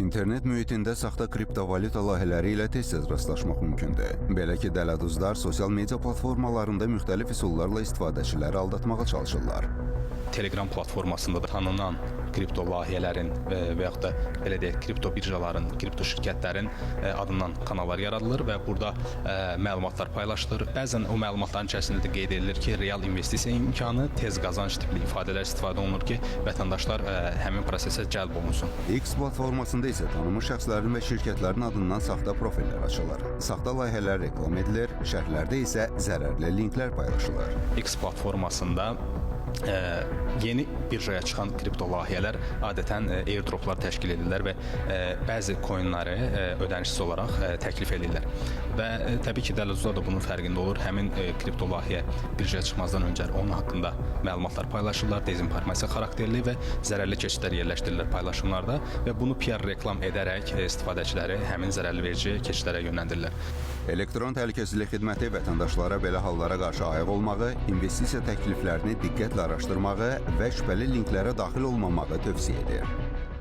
İnternet mühitində saxta kriptovalyuta layihələri ilə tez-tez rastlaşmaq mümkündür. Belə ki, dələduzlar sosial media platformalarında müxtəlif üsullarla istifadəçiləri aldatmağa çalışırlar. Telegram platformasında da tanınan kripto layihələrin və yaxud da belə deyək, kripto birjaların, kripto şirkətlərin adından kanallar yaradılır və burada məlumatlar paylaşılır. Bəzən o məlumatların içərisində də qeyd edilir ki, real investisiya imkanı, tez qazanc tipli ifadələr istifadə olunur ki, vətəndaşlar həmin prosesə cəlb olunsun. X platformasında isə tanınmış şəxslərin və şirkətlərin adından saxta profillər açılır. Saxta layihələr reklam edilir, şərhlərdə isə zərərli linklər paylaşılır. X platformasında yeni birjaya çıxan kripto layihələr adətən airdroplar təşkil edirlər və bəzi coinləri ödənişsiz olaraq təklif edirlər. Və təbii ki, dələduzlar da bunun fərqində olur. Həmin kripto layihə birjaya çıxmazdan öncə onun haqqında məlumatlar paylaşırlar, dezinformasiya xarakterli və zərərli keçidlər yerləşdirilir paylaşımlarda və bunu PR reklam edərək istifadəçiləri həmin zərərli verici keçidlərə yönləndirirlər. Elektron təhlükəsizlik xidməti vətəndaşlara belə hallara qarşı ayıq olmağı, investisiya təkliflərini diqqətlə araşdırmağı və şübhəli linklərə daxil olmamağı tövsiyə edir.